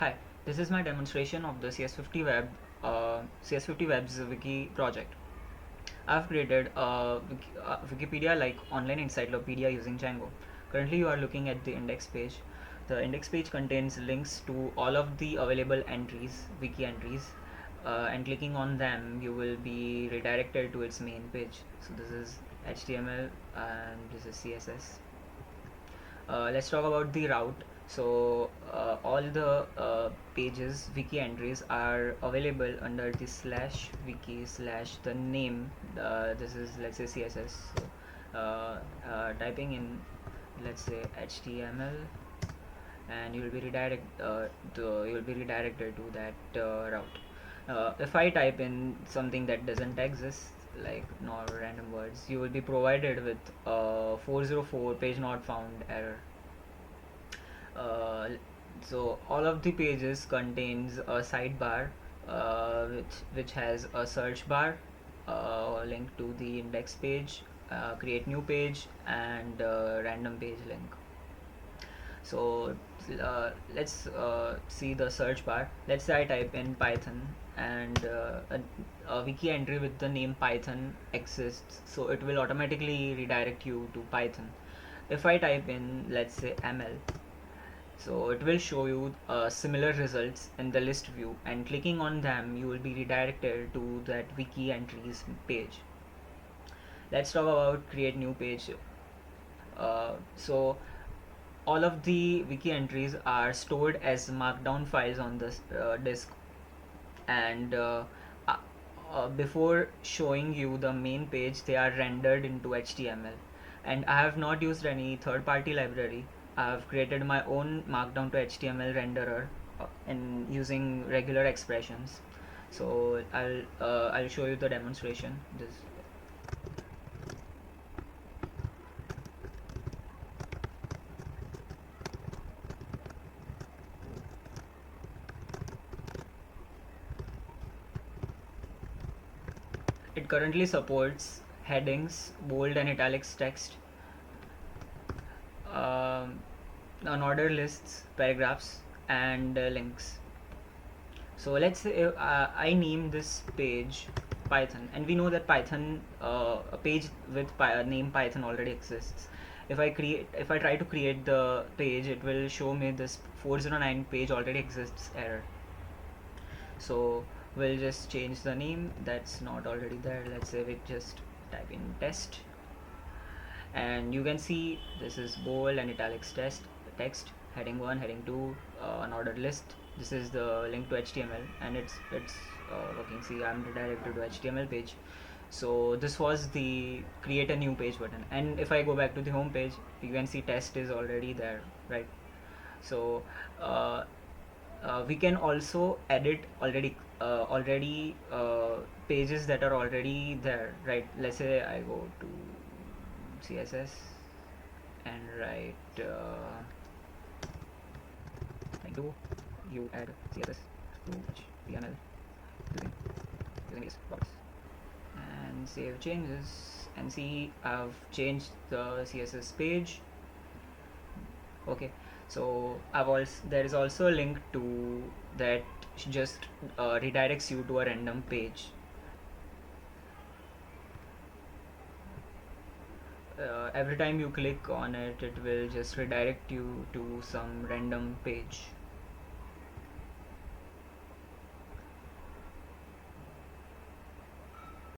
Hi, this is my demonstration of the CS50 Web, CS50 Web's Wiki project. I've created a Wikipedia-like online encyclopedia using Django. Currently, you are looking at the index page. The index page contains links to all of the available entries, wiki entries, and clicking on them, you will be redirected to its main page. So this is HTML and this is CSS. Let's talk about the route. So all the pages, wiki entries are available under the slash wiki slash the name. This is, let's say, CSS. So, typing in, let's say, HTML, and you will be redirected to that route. If I type in something that doesn't exist, like no random words, you will be provided with 404 page not found error. uh, so all of the pages contains a sidebar, which has a search bar, link to the index page, create new page, and random page link. So let's see the search bar. Let's say I type in Python, and a wiki entry with the name Python exists, so it will automatically redirect you to Python. If I type in, let's say, ML, so it will show you similar results in the list view, and clicking on them you will be redirected to that wiki entries page. Let's talk about create new page. So all of the wiki entries are stored as markdown files on this disk, and uh, before showing you the main page they are rendered into HTML. And I have not used any third party library. I have created my own markdown to HTML renderer in using regular expressions. So I'll show you the demonstration. This It currently supports headings, bold and italics text, um, unordered lists, paragraphs, and links. So let's say I name this page Python, and we know that Python, a page with name Python already exists. If I try to create the page, it will show me this 409 page already exists error. So we'll just change the name that's not already there. Let's say we just type in test, and you can see this is bold and italics text, heading 1, heading 2, unordered list. This is the link to HTML, and it's working. See, I'm redirected to HTML page. So this was the create a new page button, and if I go back to the home page, you can see test is already there, right? So uh, we can also edit already pages that are already there, right? Let's say I go to CSS and write like do you add CSS to HTML using these properties, and save changes, and see I've changed the CSS page. Okay, so there is also a link to that just redirects you to a random page. Every time you click on it, it will just redirect you to some random page.